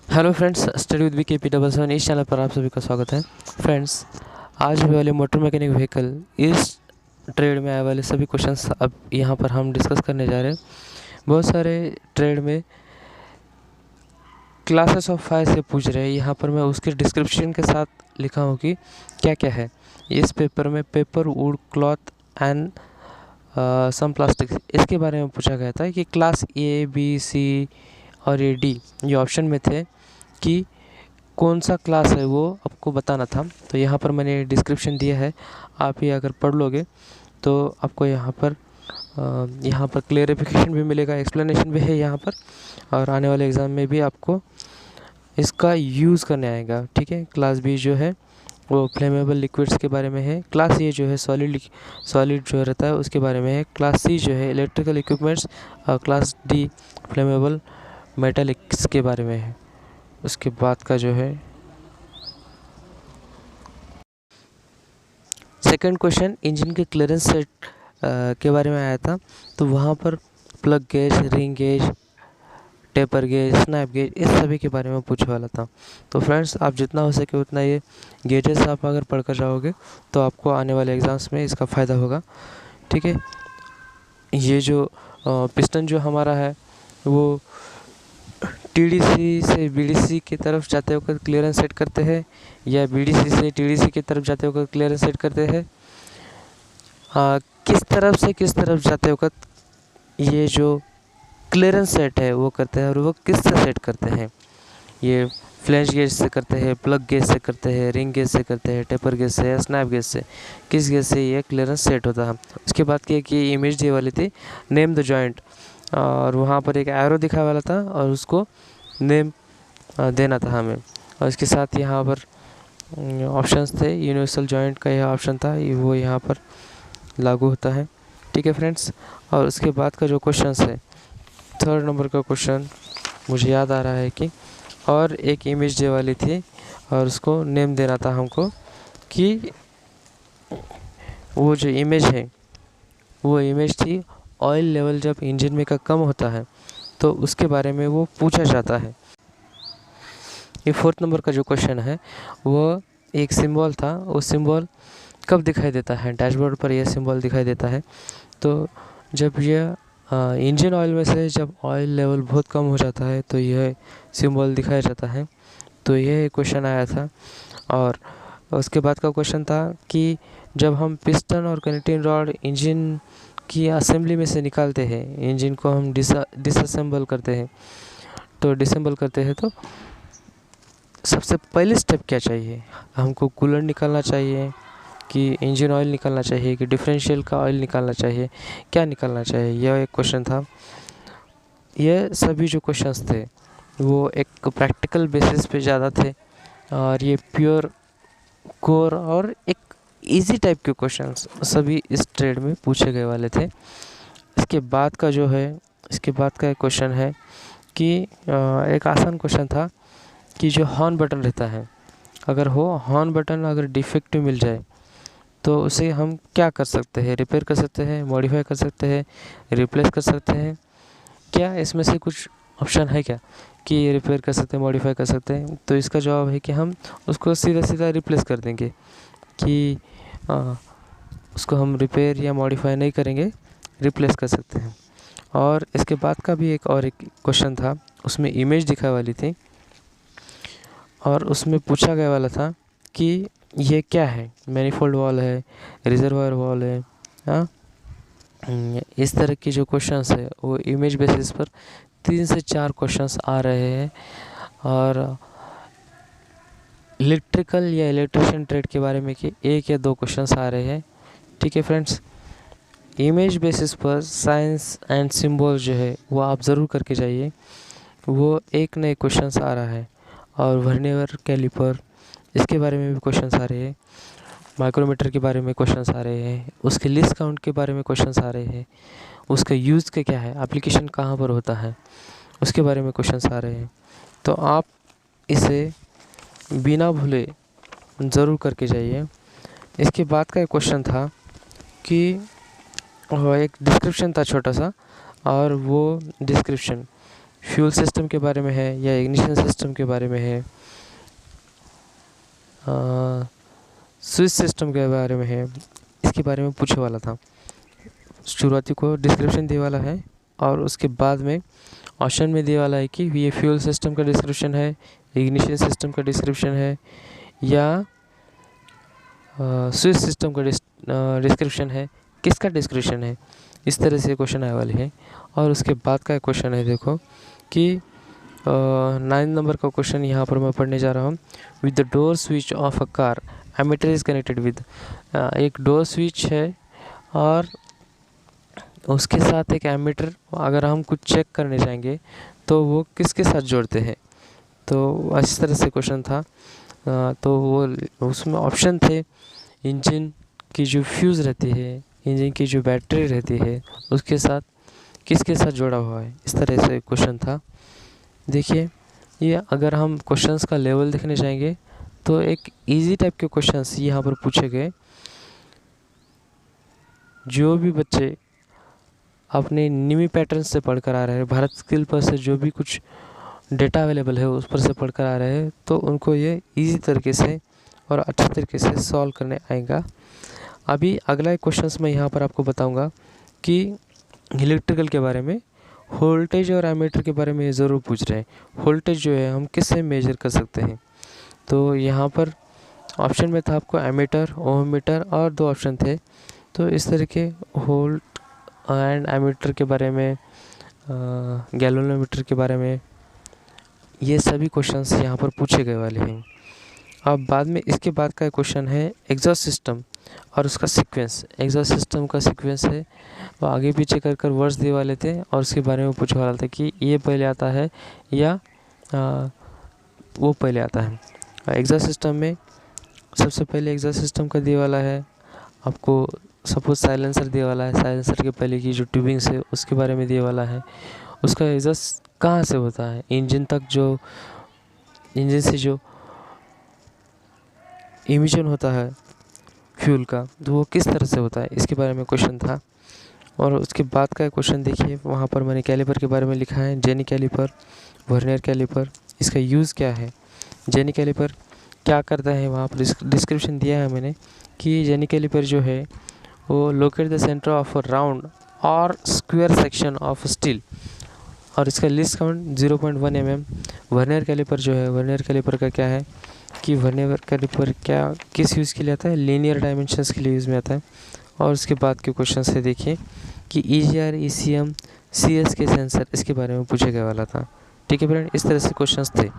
Hello friends, study with के P double seven इस channel पर आप सभी का स्वागत है। फ्रेंड्स, आज हुए वाले मोटर मैकेनिक व्हीकल इस ट्रेड में आए वाले सभी क्वेश्चंस अब यहाँ पर हम डिस्कस करने जा रहे हैं। बहुत सारे ट्रेड में क्लासेस ऑफ फायर से पूछ रहे हैं। यहाँ पर मैं उसके डिस्क्रिप्शन के साथ लिखा हूँ कि क्या क्या है इस पेपर में। Paper, wood, cloth and some plastic, इसके बारे में पूछा गया था कि क्लास ए, बी, सी और ये डी ये ऑप्शन में थे कि कौन सा क्लास है वो आपको बताना था। तो यहाँ पर मैंने डिस्क्रिप्शन दिया है, आप ये अगर पढ़ लोगे तो आपको यहाँ पर क्लेरिफिकेशन भी मिलेगा, एक्सप्लेनेशन भी है यहाँ पर, और आने वाले एग्ज़ाम में भी आपको इसका यूज़ करने आएगा। ठीक है, क्लास बी जो है वो फ्लेमेबल लिक्विड्स के बारे में है। क्लास ए जो है सॉलिड जो रहता है उसके बारे में है। क्लास सी जो है इलेक्ट्रिकल इक्विपमेंट्स, और क्लास डी फ्लेमेबल मेटालिक्स के बारे में है। उसके बाद का जो है सेकंड क्वेश्चन इंजन के क्लियरेंस सेट के बारे में आया था। तो वहाँ पर plug gauge, ring gauge, taper gauge, snap gauge, इस सभी के बारे में पूछने वाला था। तो फ्रेंड्स, आप जितना हो सके उतना ये गेजेस आप अगर पढ़कर जाओगे तो आपको आने वाले एग्ज़ाम्स में इसका फ़ायदा होगा। ठीक है, ये जो पिस्टन जो हमारा है वो टीडीसी से बीडीसी की तरफ जाते होकर क्लियरेंस सेट करते हैं, या बीडीसी से टीडीसी की तरफ जाते होकर क्लियरेंस सेट करते हैं। किस तरफ से किस तरफ जाते वक्त ये जो क्लियरेंस सेट है वो करते हैं, और वो किस से सेट करते हैं। ये फ्लैश गेज से करते हैं, प्लग गेज से करते हैं, रिंग गेज से करते हैं, टेपर गेज से या स्नैप गेज से, किस गेज से ये क्लियरेंस सेट होता है। उसके बाद क्या कि इमेज दी वाली थी, नेम द जॉइंट, और वहाँ पर एक एरो दिखा वाला था और उसको नेम देना था हमें। और इसके साथ यहाँ पर ऑप्शंस थे, यूनिवर्सल जॉइंट का यह ऑप्शन था, वो यहाँ पर लागू होता है। ठीक है फ्रेंड्स, और उसके बाद का जो क्वेश्चन है, थर्ड नंबर का क्वेश्चन मुझे याद आ रहा है कि और एक इमेज दे वाली थी और उसको नेम देना था हमको कि वो जो इमेज है वो इमेज थी ऑयल लेवल जब इंजन में का कम होता है तो उसके बारे में वो पूछा जाता है। ये फोर्थ नंबर का जो क्वेश्चन है वो एक सिंबल था, वो सिंबल कब दिखाई देता है। डैशबोर्ड पर यह सिंबल दिखाई देता है तो जब यह इंजन ऑयल में से जब ऑयल लेवल बहुत कम हो जाता है तो यह सिंबल दिखाया जाता है। तो यह क्वेश्चन आया था। और उसके बाद का क्वेश्चन था कि जब हम पिस्टन और कनेक्टिंग रॉड इंजन की असेंबली में से निकालते हैं, इंजन को हम डिसअसेंबल करते हैं, तो डिसेंबल करते हैं तो सबसे पहले स्टेप क्या चाहिए हमको? कूलर निकालना चाहिए कि इंजन ऑयल निकालना चाहिए कि डिफरेंशियल का ऑयल निकालना चाहिए, क्या निकालना चाहिए, यह एक क्वेश्चन था। यह सभी जो क्वेश्चंस थे वो एक प्रैक्टिकल बेसिस पे ज़्यादा थे और ये प्योर कोर और एक इजी टाइप के क्वेश्चंस सभी इस ट्रेड में पूछे गए वाले थे। इसके बाद का जो है, इसके बाद का एक क्वेश्चन है कि एक आसान क्वेश्चन था कि जो हॉर्न बटन रहता है, अगर हॉर्न बटन अगर डिफेक्टिव मिल जाए तो उसे हम क्या कर सकते हैं? रिपेयर कर सकते हैं, मॉडिफाई कर सकते हैं, रिप्लेस कर सकते हैं। क्या इसमें से कुछ ऑप्शन है क्या कि ये रिपेयर कर सकते हैं, मॉडिफाई कर सकते हैं? तो इसका जवाब है कि हम उसको सीधा सीधा रिप्लेस कर देंगे कि उसको हम रिपेयर या मॉडिफाई नहीं करेंगे, रिप्लेस कर सकते हैं। और इसके बाद का भी एक क्वेश्चन था, उसमें इमेज दिखा वाली थी और उसमें पूछा गया वाला था कि ये क्या है? मैनिफोल्ड वॉल है, रिजर्वायर वॉल है। हाँ, इस तरह की जो क्वेश्चंस है वो इमेज बेसिस पर 3 से 4 क्वेश्चंस आ रहे हैं। और इलेक्ट्रिकल या इलेक्ट्रिशियन ट्रेड के बारे में कि 1 या 2 क्वेश्चंस आ रहे हैं। ठीक है फ्रेंड्स, इमेज बेसिस पर साइंस एंड सिंबल जो है वो आप ज़रूर करके जाइए, वो एक नए क्वेश्चंस आ रहा है। और वर्नियर कैलिपर, इसके बारे में भी क्वेश्चंस आ रहे हैं। माइक्रोमीटर के बारे में क्वेश्चंस आ रहे हैं, उसके लीस्ट काउंट के बारे में क्वेश्चंस आ रहे हैं, उसका यूज़ का क्या है, एप्लीकेशन कहाँ पर होता है, उसके बारे में क्वेश्चंस आ रहे हैं। तो आप इसे बिना भूले ज़रूर करके जाइए। इसके बाद का एक क्वेश्चन था कि एक डिस्क्रिप्शन था छोटा सा, और वो डिस्क्रिप्शन फ्यूल सिस्टम के बारे में है या इग्निशन सिस्टम के बारे में है, स्विच सिस्टम के बारे में है, इसके बारे में पूछने वाला था। शुरुआती को डिस्क्रिप्शन दिए वाला है और उसके बाद में ऑप्शन में दिए वाला है कि ये फ्यूल सिस्टम का डिस्क्रिप्शन है, इग्निशन सिस्टम का डिस्क्रिप्शन है या स्विच सिस्टम का डिस्क्रिप्शन है, किसका डिस्क्रिप्शन है। इस तरह से क्वेश्चन आने वाले हैं। और उसके बाद का क्वेश्चन है देखो कि 9 नंबर का क्वेश्चन यहाँ पर मैं पढ़ने जा रहा हूँ। With the door switch of a car ammeter is connected with, एक डोर स्विच है और उसके साथ एक एमीटर, अगर हम कुछ चेक करने जाएंगे तो वो किसके साथ जोड़ते हैं। तो इस तरह से क्वेश्चन था। तो वो उसमें ऑप्शन थे, इंजन की जो फ्यूज़ रहती है, इंजन की जो बैटरी रहती है, उसके साथ किसके साथ जोड़ा हुआ है। इस तरह से क्वेश्चन था। देखिए, ये अगर हम क्वेश्चंस का लेवल देखने जाएंगे तो एक इजी टाइप के क्वेश्चंस यहाँ पर पूछे गए। जो भी बच्चे अपने निमी पैटर्न से पढ़कर आ रहे हैं, भारत स्किल पर से जो भी कुछ डेटा अवेलेबल है उस पर से पढ़कर आ रहे हैं, तो उनको ये इजी तरीके से और अच्छे तरीके से सॉल्व करने आएगा। अभी अगला एक क्वेश्चंस मैं यहाँ पर आपको बताऊंगा कि इलेक्ट्रिकल के बारे में, वोल्टेज और एमीटर के बारे में ज़रूर पूछ रहे हैं। वोल्टेज जो है हम किससे मेजर कर सकते हैं। तो यहाँ पर ऑप्शन में था आपको एमीटर, ओहममीटर और 2 ऑप्शन थे। तो इस तरह के वोल्ट एंड एमीटर के बारे में, गैल्वेनोमीटर के बारे में, ये सभी क्वेश्चंस यहाँ पर पूछे गए वाले हैं। अब बाद में इसके बाद का क्वेश्चन है एग्जॉस्ट सिस्टम और उसका सीक्वेंस। एग्जॉस्ट सिस्टम का सीक्वेंस है वो आगे पीछे कर कर वर्ड्स दिए वाले थे और उसके बारे में पूछने वाला था कि ये पहले आता है या वो पहले आता है। एग्जॉस्ट सिस्टम में सबसे पहले एग्जॉस्ट सिस्टम का दिए वाला है आपको, सपोज साइलेंसर दिए वाला है, साइलेंसर के पहले की जो ट्यूबिंग्स है उसके बारे में दिए वाला है। उसका एग्जॉस्ट कहाँ से होता है, इंजन तक, जो इंजन से जो इमिशन होता है फ्यूल का, तो वो किस तरह से होता है, इसके बारे में क्वेश्चन था। और उसके बाद का क्वेश्चन देखिए, वहाँ पर मैंने कैलिपर के बारे में लिखा है, जेनी कैलिपर, वर्नियर कैलिपर, इसका यूज़ क्या है, जेनी कैलिपर क्या करता है, वहाँ पर डिस्क्रिप्शन दिया है मैंने कि जेनी कैलिपर जो है वो locate the centre of a round और स्क्वायर सेक्शन ऑफ स्टील, और इसका least count 0.1 mm। Vernier caliper जो है, वर्नियर कैलिपर का क्या है कि वर्नियर कैलिपर क्या किस यूज़ के लिए आता है, लीनियर डायमेंशंस के लिए यूज़ में आता है। और उसके बाद के क्वेश्चन से देखिए कि EGR, ECM, CS के सेंसर, इसके बारे में पूछे गए वाला था। ठीक है फ्रेंड, इस तरह से क्वेश्चंस थे।